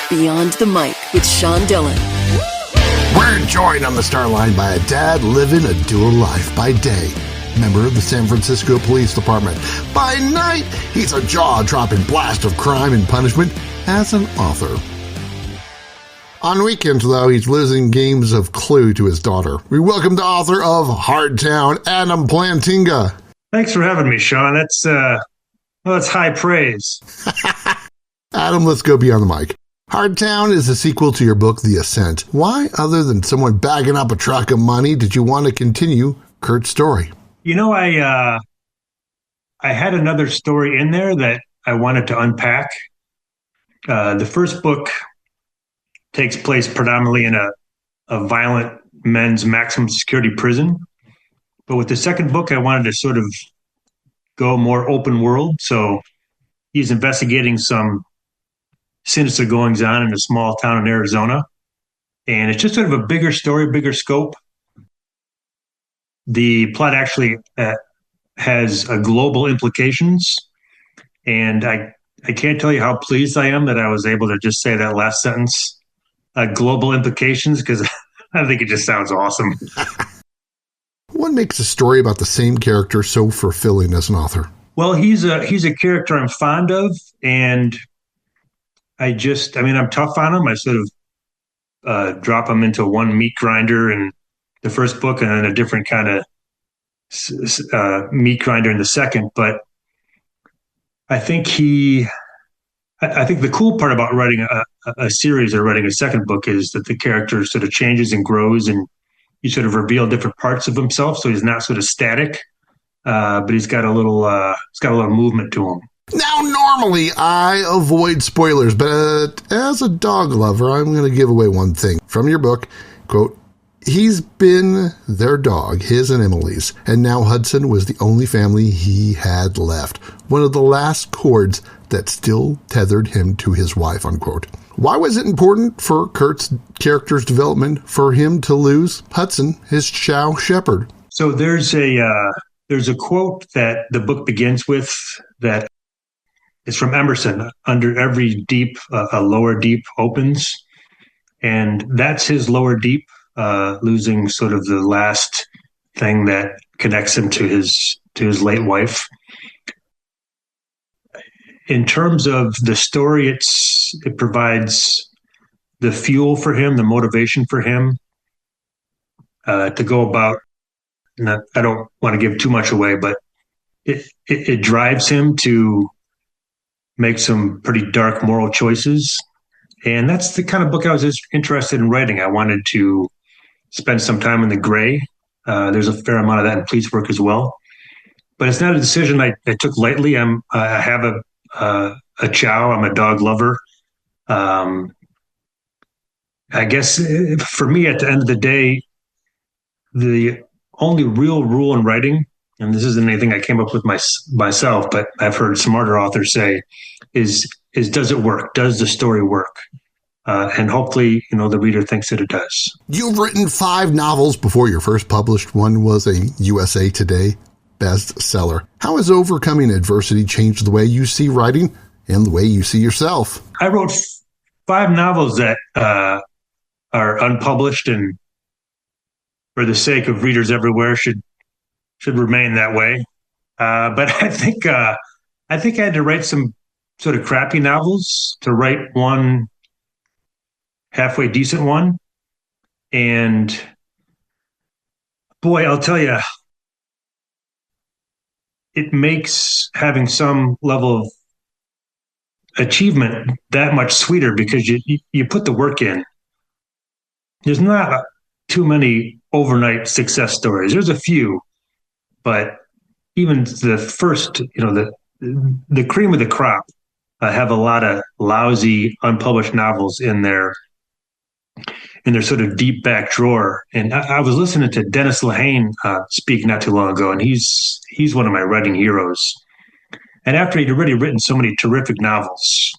Beyond the Mic with Sean Dillon. We're joined on the Starline by a dad living a dual life. By day, member of the San Francisco Police Department. By night, he's a jaw-dropping blast of crime and punishment as an author. On weekends, though, he's losing games of Clue to his daughter. We welcome the author of Hardtown, Adam Plantinga. Thanks for having me, Sean. That's high praise. Adam, let's go beyond the mic. Hardtown is a sequel to your book, The Ascent. Why, other than someone bagging up a truck of money, did you want to continue Kurt's story? You know, I had another story in there that I wanted to unpack. The first book takes place predominantly in a violent men's maximum security prison. But with the second book, I wanted to sort of go more open world. So he's investigating some sinister goings on in a small town in Arizona. And it's just sort of a bigger story, bigger scope. The plot actually has global implications. And I can't tell you how pleased I am that I was able to just say that last sentence, global implications, because I think it just sounds awesome. What makes a story about the same character so fulfilling as an author? Well, he's a character I'm fond of, and I'm tough on him. I sort of drop him into one meat grinder in the first book and then a different kind of meat grinder in the second. But I think the cool part about writing a series or writing a second book is that the character sort of changes and grows, and you sort of reveal different parts of himself. So he's not sort of static, but he's got a little movement to him. Now, normally I avoid spoilers, but as a dog lover, I'm going to give away one thing from your book. Quote, he's been their dog, his and Emily's, and now Hudson was the only family he had left. One of the last cords that still tethered him to his wife, unquote. Why was it important for Kurt's character's development for him to lose Hudson, his chow-shepherd? So there's a quote that the book begins with that is from Emerson. Under every deep, a lower deep opens. And that's his lower deep, losing sort of the last thing that connects him to his late wife. In terms of the story, it provides the fuel for him, the motivation for him to go about. I don't want to give too much away, but it drives him to make some pretty dark moral choices. And that's the kind of book I was interested in writing. I wanted to spend some time in the gray. There's a fair amount of that in police work as well. But it's not a decision I took lightly. I have a chow. I'm a dog lover. I guess for me, at the end of the day, the only real rule in writing, and this isn't anything I came up with myself, but I've heard smarter authors say, is does it work? Does the story work? And hopefully, the reader thinks that it does. You've written 5 novels before your first published one was a USA Today bestseller. How has overcoming adversity changed the way you see writing and the way you see yourself? I wrote 5 novels that are unpublished, and for the sake of readers everywhere, should remain that way. But I think I had to write some sort of crappy novels to write one halfway decent one. And boy, I'll tell you, it makes having some level of achievement that much sweeter because you put the work in. There's not too many overnight success stories. There's a few, but even the first, the cream of the crop have a lot of lousy unpublished novels in their sort of deep back drawer. And I was listening to Dennis Lehane speak not too long ago, and he's one of my writing heroes. And after he'd already written so many terrific novels,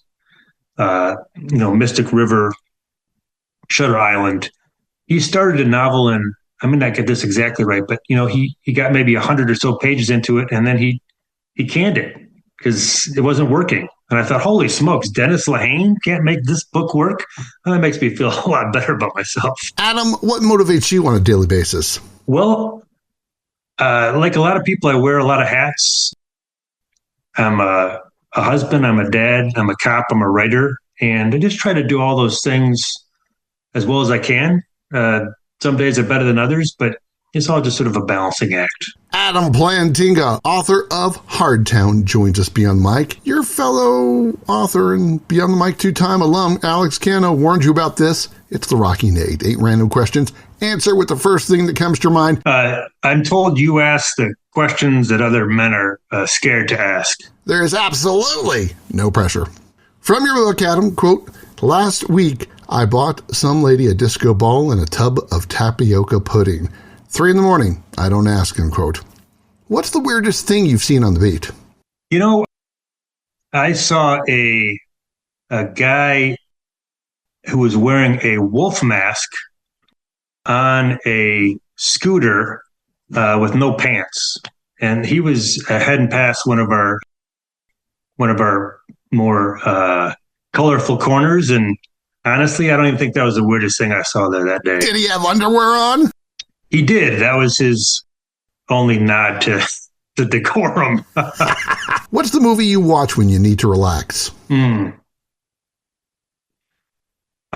Mystic River, Shutter Island, he started a novel, and I may not get this exactly right, but he got maybe 100 or so pages into it, and then he canned it because it wasn't working. And I thought, holy smokes, Dennis Lehane can't make this book work? And that makes me feel a lot better about myself. Adam, what motivates you on a daily basis? Well, like a lot of people, I wear a lot of hats. I'm a husband, I'm a dad, I'm a cop, I'm a writer. And I just try to do all those things as well as I can. Some days are better than others, but it's all just sort of a balancing act. Adam Plantinga, author of Hardtown, joins us beyond the mic. Your fellow author and Beyond the Mic two-time alum, Alex Cano, warned you about this. It's the Rocky Nade. 8 random questions. Answer with the first thing that comes to your mind. I'm told you ask the questions that other men are scared to ask. There is absolutely no pressure. From your book, Adam, quote, last week I bought some lady a disco ball and a tub of tapioca pudding. 3 a.m, I don't ask, unquote. What's the weirdest thing you've seen on the beat? You know, I saw a guy who was wearing a wolf mask on a scooter with no pants. And he was heading past one of our more colorful corners. And honestly, I don't even think that was the weirdest thing I saw there that day. Did he have underwear on? He did. That was his only nod to the decorum. What's the movie you watch when you need to relax? I'm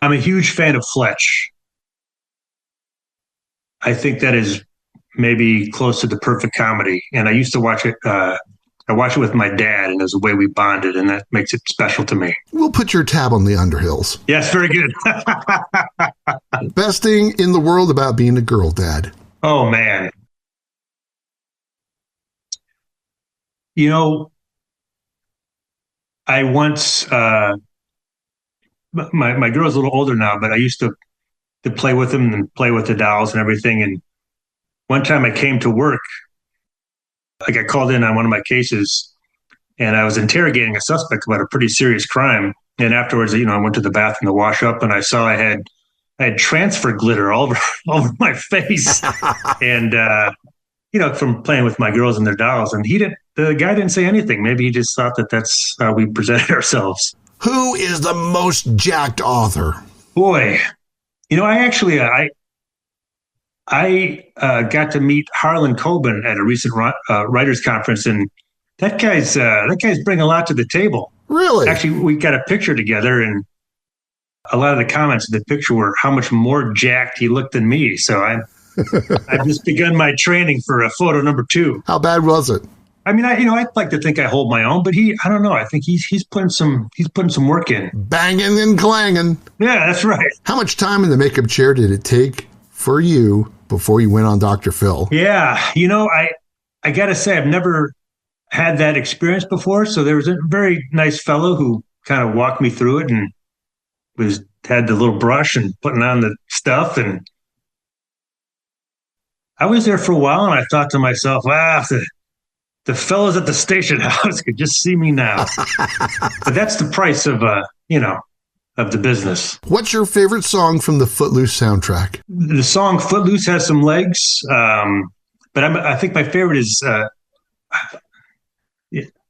a huge fan of Fletch. I think that is maybe close to the perfect comedy. And I used to watch it. I watched it with my dad, and it was the way we bonded, and that makes it special to me. We'll put your tab on the Underhills. Yes, very good. Best thing in the world about being a girl dad? Oh, man. You know, I once, my girl's a little older now, but I used to play with them and play with the dolls and everything. And one time I came to work, I got called in on one of my cases, and I was interrogating a suspect about a pretty serious crime. And afterwards, I went to the bathroom to wash up, and I saw I had transfer glitter all over my face. And, from playing with my girls and their dolls. And the guy didn't say anything. Maybe he just thought that that's how we presented ourselves. Who is the most jacked author? Boy, I actually, I got to meet Harlan Coben at a recent writers conference, and that guy's bringing a lot to the table. Really? Actually, we got a picture together, and a lot of the comments in the picture were how much more jacked he looked than me. So I've just begun my training for photo number 2. How bad was it? I mean, I'd like to think I hold my own, but I don't know. I think he's putting some work in. Banging and clanging. Yeah, that's right. How much time in the makeup chair did it take for you before you went on Dr. Phil? Yeah, I got to say, I've never had that experience before. So there was a very nice fellow who kind of walked me through it and had the little brush and putting on the stuff. And I was there for a while, and I thought to myself, the fellows at the station house could just see me now. But that's the price of the business. What's your favorite song from the Footloose soundtrack? The song Footloose has some legs, but I think my favorite is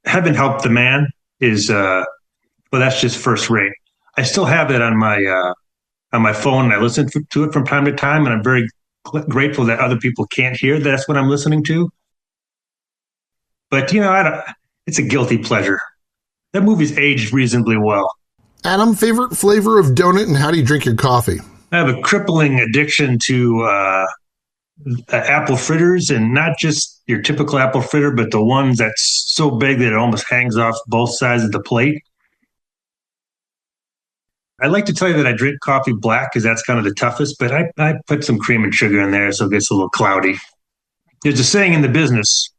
Heaven Help the Man is, that's just first rate. I still have it on my phone, and I listen to it from time to time, and I'm very grateful that other people can't hear that's what I'm listening to. But, it's a guilty pleasure. That movie's aged reasonably well. Adam, favorite flavor of donut, and how do you drink your coffee? I have a crippling addiction to apple fritters, and not just your typical apple fritter, but the ones that's so big that it almost hangs off both sides of the plate. I like to tell you that I drink coffee black because that's kind of the toughest, but I put some cream and sugar in there so it gets a little cloudy. There's a saying in the business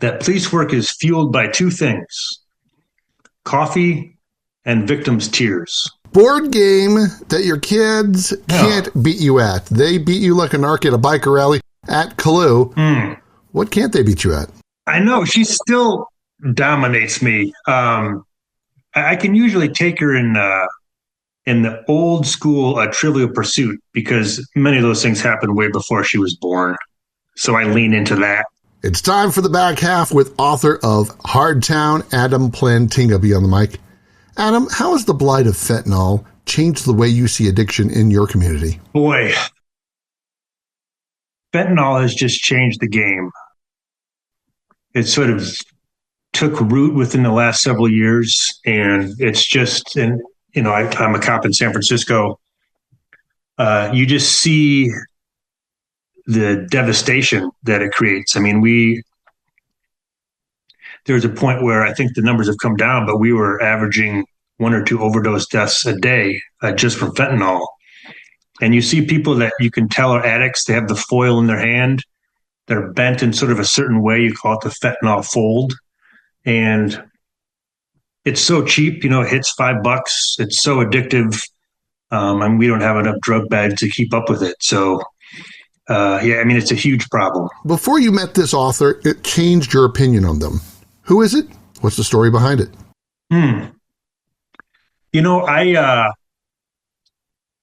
that police work is fueled by 2 things: coffee and victims' tears. Board game that your kids can't beat you at. They beat you like a narc at a biker rally at Clue. What can't they beat you at? I know. She still dominates me. I can usually take her in the old school Trivial Pursuit because many of those things happened way before she was born. So I lean into that. It's time for the back half with author of Hardtown, Adam Plantinga, be on the mic. Adam, how has the blight of fentanyl changed the way you see addiction in your community? Boy, fentanyl has just changed the game. It sort of took root within the last several years, and it's just, and I'm a cop in San Francisco. You just see the devastation that it creates. I mean, there's a point where I think the numbers have come down, but we were averaging 1 or 2 overdose deaths a day just from fentanyl. And you see people that you can tell are addicts. They have the foil in their hand. They're bent in sort of a certain way. You call it the fentanyl fold. And it's so cheap, it hits $5. It's so addictive. And we don't have enough drug bags to keep up with it. So, it's a huge problem. Before you met this author, it changed your opinion on them. Who is it? What's the story behind it?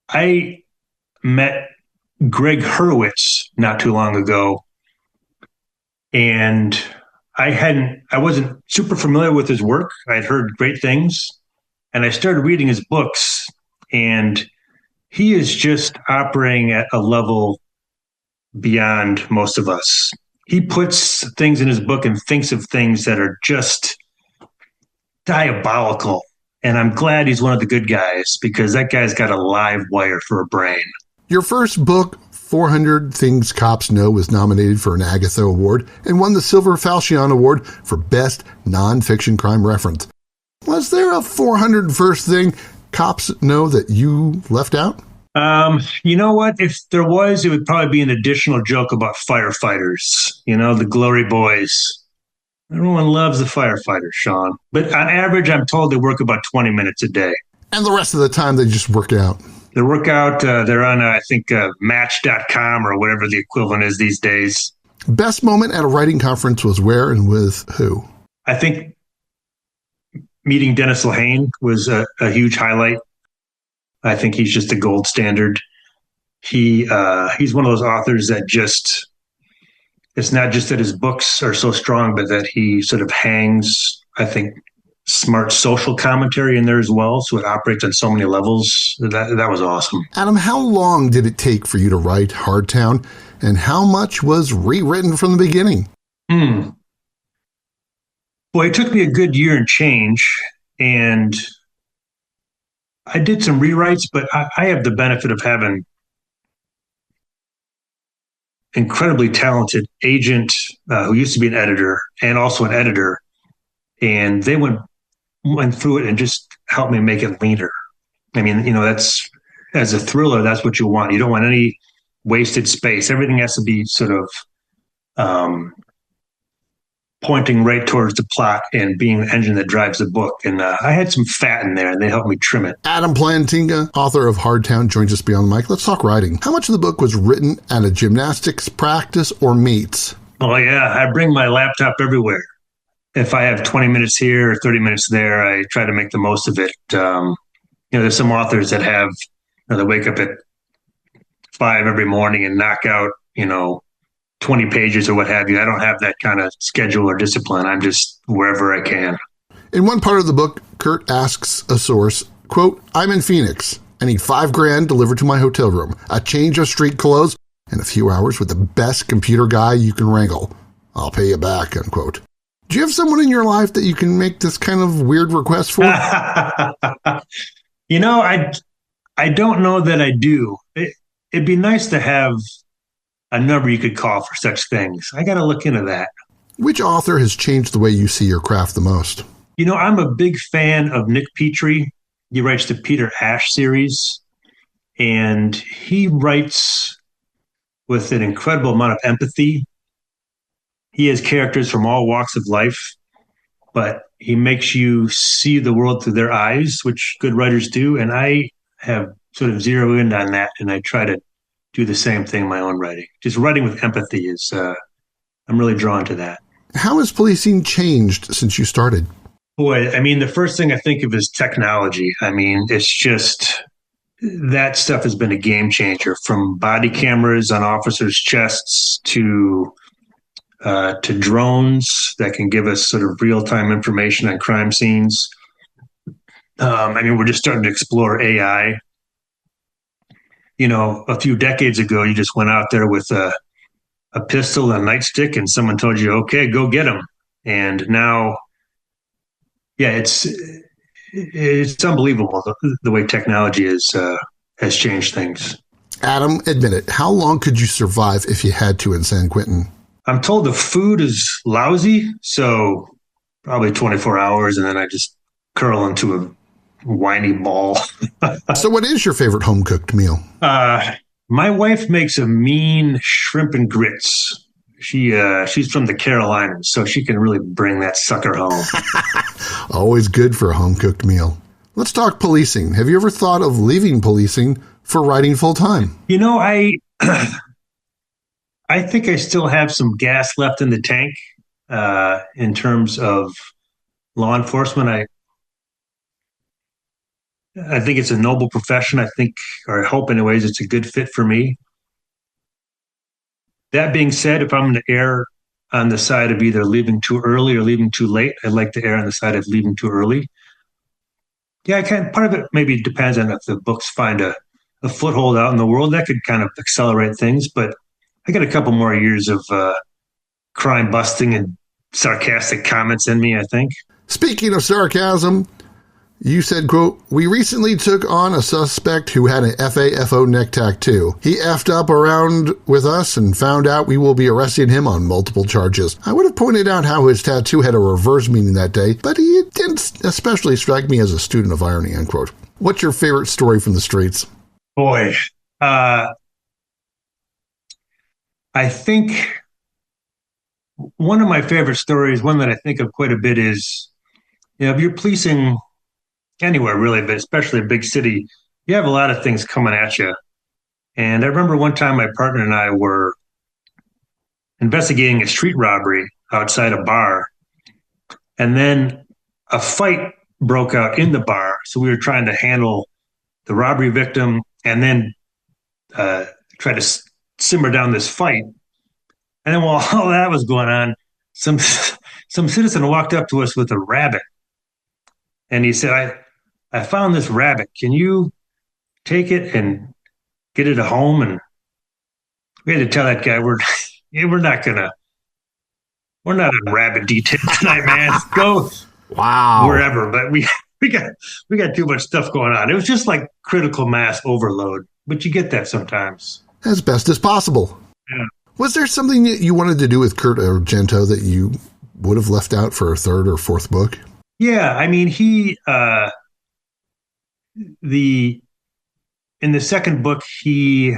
I met Greg Hurwitz not too long ago, and I wasn't super familiar with his work. I'd heard great things, and I started reading his books, and he is just operating at a level beyond most of us. He puts things in his book and thinks of things that are just diabolical. And I'm glad he's one of the good guys, because that guy's got a live wire for a brain. Your first book, 400 Things Cops Know, was nominated for an Agatha Award and won the Silver Falchion Award for Best Nonfiction Crime Reference. Was there a 401st thing cops know that you left out? You know what? If there was, it would probably be an additional joke about firefighters, the glory boys. Everyone loves the firefighters, Sean. But on average, I'm told they work about 20 minutes a day. And the rest of the time, they just work out. They work out. They're on, Match.com or whatever the equivalent is these days. Best moment at a writing conference was where and with who? I think meeting Dennis Lehane was a huge highlight. I think he's just a gold standard. He's one of those authors that just, it's not just that his books are so strong, but that he sort of hangs, I think, smart social commentary in there as well. So it operates on so many levels. That was awesome. Adam, how long did it take for you to write Hardtown, and how much was rewritten from the beginning? Boy, it took me a good year and change, and I did some rewrites, but I have the benefit of having incredibly talented agent who used to be an editor and also an editor, and they went through it and just helped me make it leaner. I mean, that's, as a thriller, that's what you want. You don't want any wasted space. Everything has to be sort of pointing right towards the plot and being the engine that drives the book. And I had some fat in there, and they helped me trim it. Adam Plantinga, author of Hardtown, joins us beyond the mic. Let's talk writing. How much of the book was written at a gymnastics practice or meets? Oh, yeah. I bring my laptop everywhere. If I have 20 minutes here or 30 minutes there, I try to make the most of it. There's some authors that have, they wake up at 5 every morning and knock out, 20 pages or what have you. I don't have that kind of schedule or discipline. I'm just wherever I can. In one part of the book, Kurt asks a source, quote, "I'm in Phoenix. I need $5,000 delivered to my hotel room, a change of street clothes, and a few hours with the best computer guy you can wrangle. I'll pay you back," unquote. Do you have someone in your life that you can make this kind of weird request for? I don't know that I do. It'd be nice to have a number you could call for such things. I got to look into that. Which author has changed the way you see your craft the most? I'm a big fan of Nick Petrie. He writes the Peter Ash series, and he writes with an incredible amount of empathy. He has characters from all walks of life, but he makes you see the world through their eyes, which good writers do. And I have sort of zeroed in on that, and I try to do the same thing in my own writing. Just writing with empathy is, I'm really drawn to that. How has policing changed since you started? Boy, the first thing I think of is technology. It's just, that stuff has been a game changer, from body cameras on officers' chests to to drones that can give us sort of real-time information on crime scenes. We're just starting to explore AI. A few decades ago, you just went out there with a pistol and a nightstick and someone told you, okay, go get them. And now, yeah, it's unbelievable the way technology has changed things. Adam, admit it. How long could you survive if you had to in San Quentin? I'm told the food is lousy, so probably 24 hours, and then I just curl into a whiny ball. So what is your favorite home-cooked meal? My wife makes a mean shrimp and grits. She's from the Carolinas, so she can really bring that sucker home. Always good for a home-cooked meal. Let's talk policing. Have you ever thought of leaving policing for writing full-time? I think I still have some gas left in the tank in terms of law enforcement. I think it's a noble profession. I hope anyways, it's a good fit for me. That being said, if I'm going to err on the side of either leaving too early or leaving too late, I'd like to err on the side of leaving too early. Yeah, part of it maybe depends on if the books find a foothold out in the world. That could kind of accelerate things, but I got a couple more years of crime busting and sarcastic comments in me, I think. Speaking of sarcasm, you said, quote, "We recently took on a suspect who had an FAFO neck tattoo. He effed up around with us and found out we will be arresting him on multiple charges. I would have pointed out how his tattoo had a reverse meaning that day, but he didn't especially strike me as a student of irony," unquote. What's your favorite story from the streets? Boy, I think one of my favorite stories, one that I think of quite a bit is, if you're policing anywhere really, but especially a big city, you have a lot of things coming at you. And I remember one time my partner and I were investigating a street robbery outside a bar. And then a fight broke out in the bar. So we were trying to handle the robbery victim and then try to simmer down this fight. And then while all that was going on, some citizen walked up to us with a rabbit. And he said, I found this rabbit. Can you take it and get it home? And we had to tell that guy, we're not on rabbit detail tonight, man. Go wherever. But we got too much stuff going on. It was just like critical mass overload, but you get that sometimes. As best as possible. Yeah. Was there something that you wanted to do with Kurt Argento that you would have left out for a third or fourth book? Yeah, I mean, in the second book, he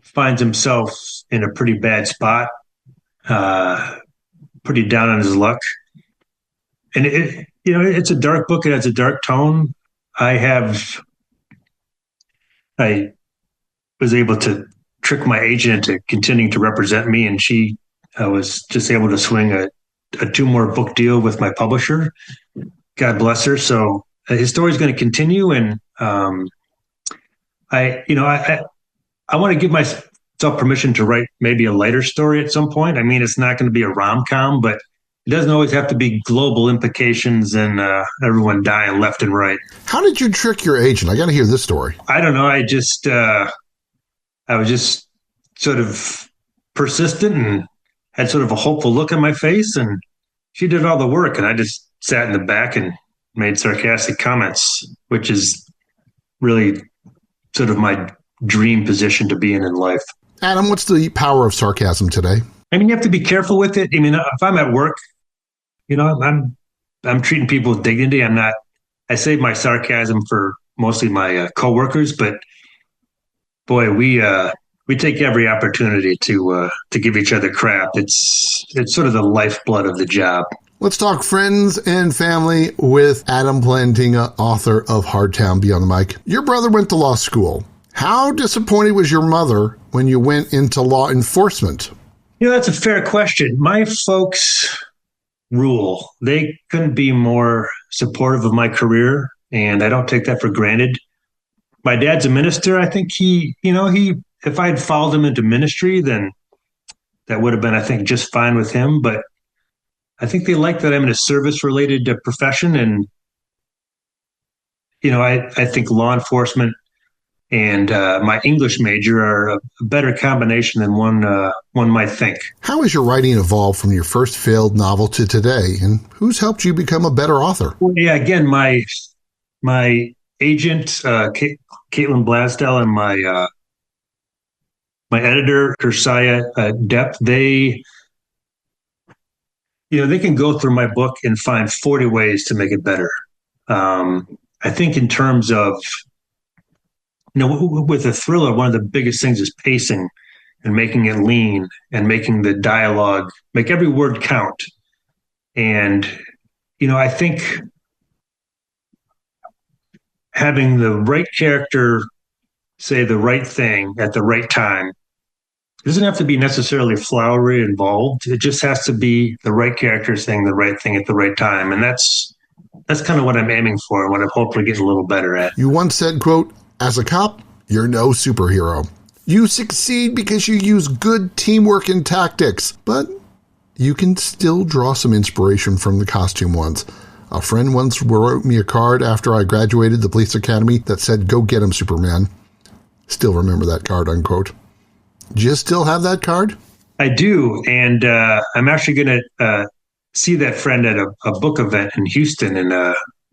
finds himself in a pretty bad spot, pretty down on his luck. And it's a dark book. It has a dark tone. I was able to trick my agent into continuing to represent me, and she was just able to swing a 2-more book deal with my publisher. God bless her. So his story is going to continue, and I want to give myself permission to write maybe a lighter story at some point. I mean, it's not going to be a rom-com, but it doesn't always have to be global implications and everyone dying left and right. How did you trick your agent? I got to hear this story. I don't know. I was just sort of persistent and had sort of a hopeful look on my face, and she did all the work, and I just sat in the back and made sarcastic comments, which is really sort of my dream position to be in life. Adam, what's the power of sarcasm today? I mean, you have to be careful with it. I mean, if I'm at work, I'm treating people with dignity. I save my sarcasm for mostly my coworkers, but boy, we take every opportunity to give each other crap. It's sort of the lifeblood of the job. Let's talk friends and family with Adam Plantinga, author of Hardtown Beyond the Mic. Your brother went to law school. How disappointed was your mother when you went into law enforcement? That's a fair question. My folks rule. They couldn't be more supportive of my career, and I don't take that for granted. My dad's a minister. I think he if I had followed him into ministry, then that would have been, I think, just fine with him. But I think they like that I'm in a service-related profession, and I think law enforcement and my English major are a better combination than one might think. How has your writing evolved from your first failed novel to today, and who's helped you become a better author? Well, yeah, again, my agent, Caitlin Blasdell, and my editor, Kersaya Depp, they can go through my book and find 40 ways to make it better. I think in terms of, with a thriller, one of the biggest things is pacing and making it lean and making the dialogue, make every word count. And, I think having the right character say the right thing at the right time, it doesn't have to be necessarily flowery involved. It just has to be the right character saying the right thing at the right time. And that's kind of what I'm aiming for and what I'm hopefully getting a little better at. You once said, quote, "As a cop, you're no superhero. You succeed because you use good teamwork and tactics, but you can still draw some inspiration from the costume ones. A friend once wrote me a card after I graduated the police academy that said, 'Go get him, Superman.' Still remember that card," unquote. Do you still have that card? I do. And I'm actually going to see that friend at a book event in Houston in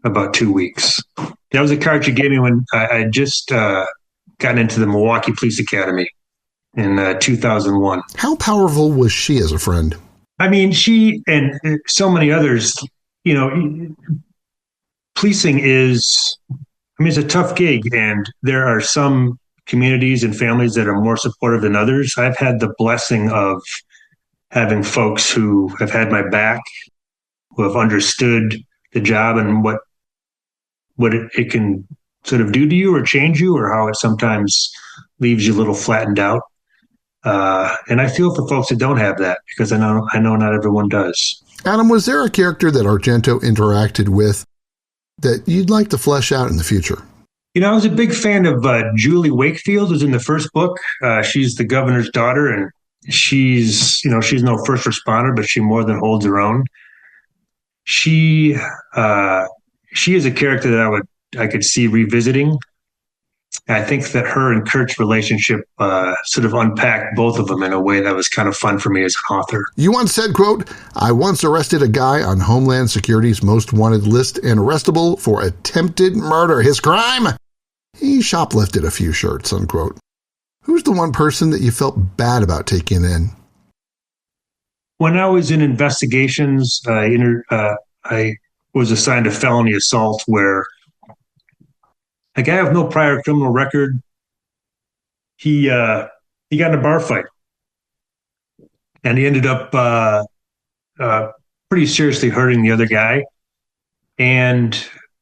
about 2 weeks. That was a card she gave me when I just gotten into the Milwaukee Police Academy in 2001. How powerful was she as a friend? I mean, she and so many others, policing is, it's a tough gig, and there are some communities and families that are more supportive than others. I've had the blessing of having folks who have had my back, who have understood the job and what it can sort of do to you or change you, or how it sometimes leaves you a little flattened out. And I feel for folks that don't have that, because I know not everyone does. Adam, was there a character that Argento interacted with that you'd like to flesh out in the future? I was a big fan of Julie Wakefield, who's in the first book. She's the governor's daughter, and she's no first responder, but she more than holds her own. She is a character that I could see revisiting. I think that her and Kurt's relationship sort of unpacked both of them in a way that was kind of fun for me as an author. You once said, quote, "I once arrested a guy on Homeland Security's most wanted list and arrestable for attempted murder. His crime? He shoplifted a few shirts," unquote. Who's the one person that you felt bad about taking in? When I was in investigations, I was assigned a felony assault where a guy with no prior criminal record, he got in a bar fight, and he ended up pretty seriously hurting the other guy. And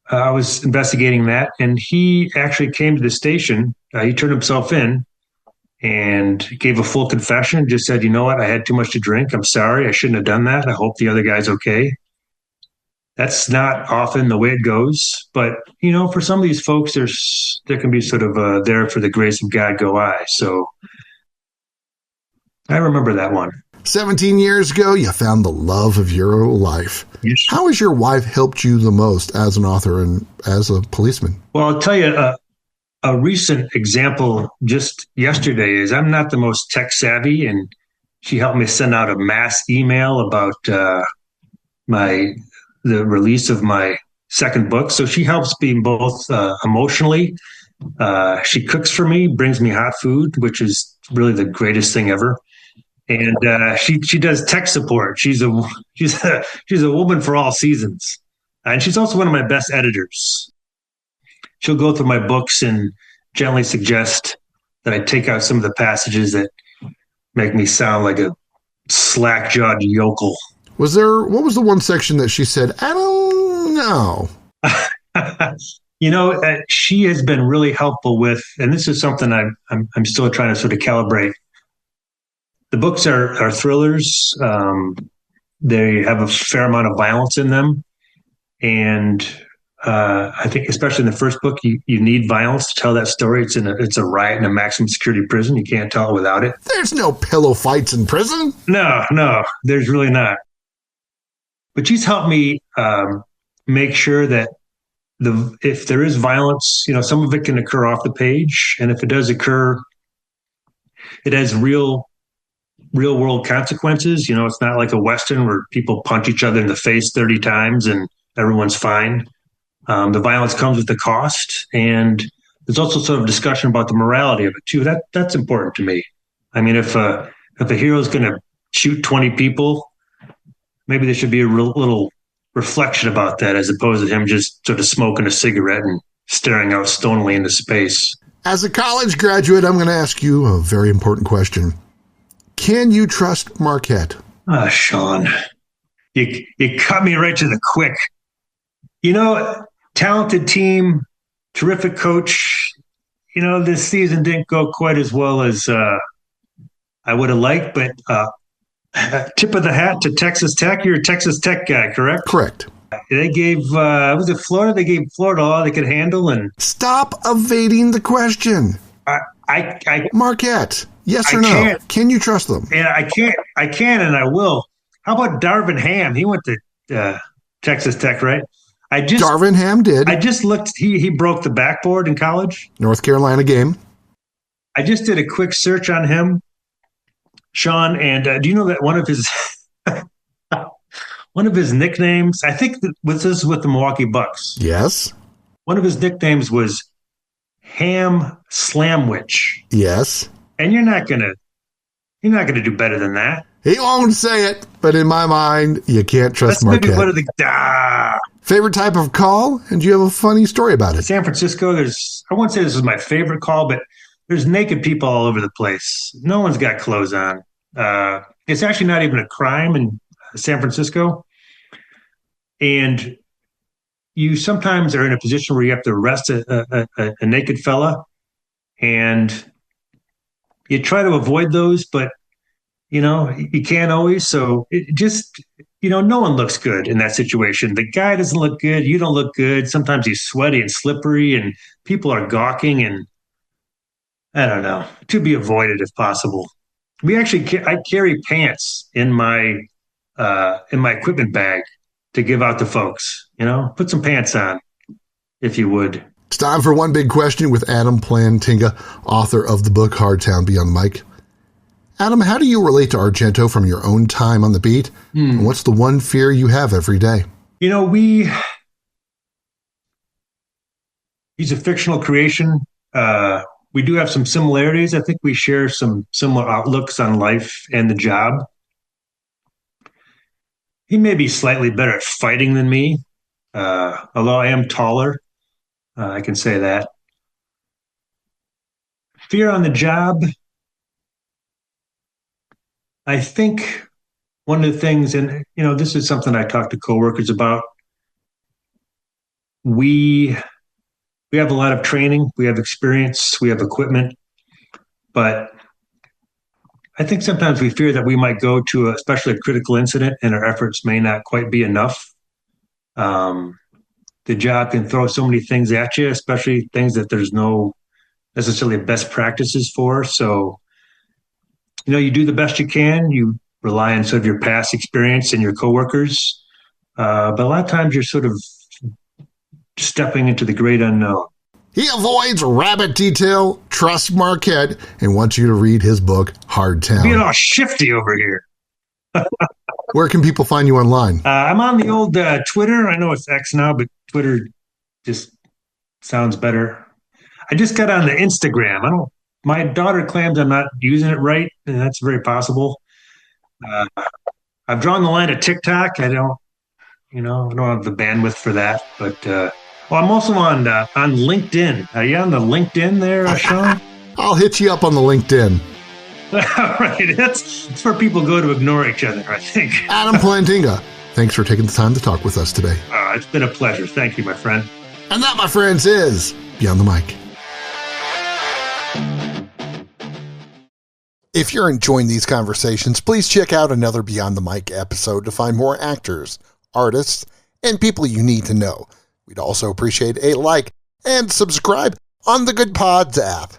I was investigating that, and he actually came to the station. He turned himself in and gave a full confession, just said, "You know what, I had too much to drink. I'm sorry. I shouldn't have done that. I hope the other guy's okay." That's not often the way it goes. But, for some of these folks, there can be sort of there for the grace of God go I. So I remember that one. 17 years ago, you found the love of your life. Yes. How has your wife helped you the most as an author and as a policeman? Well, I'll tell you, a recent example just yesterday is I'm not the most tech savvy, and she helped me send out a mass email about the release of my second book. So she helps me both emotionally. She cooks for me, brings me hot food, which is really the greatest thing ever. And she does tech support. She's a woman for all seasons, and she's also one of my best editors. She'll go through my books and gently suggest that I take out some of the passages that make me sound like a slack-jawed yokel. What was the one section that she said, "I don't know"? She has been really helpful with, and this is something I'm still trying to sort of calibrate. The books are thrillers. They have a fair amount of violence in them, and I think, especially in the first book, you need violence to tell that story. It's a riot in a maximum security prison. You can't tell it without it. There's no pillow fights in prison. No, there's really not. But she's helped me make sure that if there is violence, some of it can occur off the page, and if it does occur, it has real world consequences. It's not like a Western where people punch each other in the face 30 times and everyone's fine. The violence comes with the cost, and there's also sort of discussion about the morality of it too. That's important to me. I mean, if a hero is going to shoot 20 people, maybe there should be a little reflection about that, as opposed to him just sort of smoking a cigarette and staring out stonily into space. As a college graduate, I'm going to ask you a very important question. Can you trust Marquette? Sean, you cut me right to the quick. Talented team, terrific coach. This season didn't go quite as well as I would have liked, but tip of the hat to Texas Tech. You're a Texas Tech guy, correct? Correct. They gave, was it Florida? They gave Florida all they could handle. And stop evading the question. Marquette, yes or no? Can't. Can you trust them? Yeah, I can, and I will. How about Darvin Ham? He went to Texas Tech, right? Darvin Ham did. I just looked. He broke the backboard in college. North Carolina game. I just did a quick search on him, Sean. And do you know that one of his nicknames? I think this is with the Milwaukee Bucks. Yes. One of his nicknames was Ham Slamwich. Yes. And you're not gonna do better than that. He won't say it, but in my mind, you can't trust Marquette. Maybe one of the favorite type of call, and do you have a funny story about it? San Francisco, I won't say this is my favorite call, but there's naked people all over the place. No one's got clothes on. It's actually not even a crime in San Francisco. And you sometimes are in a position where you have to arrest a naked fella, and you try to avoid those, but you can't always. So it just, no one looks good in that situation. The guy doesn't look good. You don't look good. Sometimes he's sweaty and slippery, and people are gawking, and I don't know, to be avoided if possible. I carry pants in my equipment bag to give out to folks. Put some pants on, if you would. It's time for One Big Question with Adam Plantinga, author of the book Hard Town Beyond the Mic. Adam, how do you relate to Argento from your own time on the beat? And what's the one fear you have every day? He's a fictional creation. We do have some similarities. I think we share some similar outlooks on life and the job. He may be slightly better at fighting than me, although I am taller. I can say that. Fear on the job. I think one of the things, and this is something I talk to coworkers about. We have a lot of training, we have experience, we have equipment, but I think sometimes we fear that we might go to especially a critical incident, and our efforts may not quite be enough. The job can throw so many things at you, especially things that there's no necessarily best practices for. So, you do the best you can. You rely on sort of your past experience and your coworkers. But a lot of times you're sort of stepping into the great unknown. He avoids rabbit detail, trusts Marquette, and wants you to read his book, Hard Town. Being all shifty over here. Where can people find you online? I'm on the old Twitter. I know it's X now, but Twitter just sounds better. I just got on the Instagram. My daughter claims I'm not using it right, and that's very possible. I've drawn the line at TikTok. I don't have the bandwidth for that. But I'm also on LinkedIn. Are you on the LinkedIn there, Sean? I'll hit you up on the LinkedIn. Right. That's where people go to ignore each other, I think. Adam Plantinga, thanks for taking the time to talk with us today. It's been a pleasure. Thank you, my friend. And that, my friends, is Beyond the Mic. If you're enjoying these conversations, please check out another Beyond the Mic episode to find more actors, artists, and people you need to know. We'd also appreciate a like and subscribe on the Good Pods app.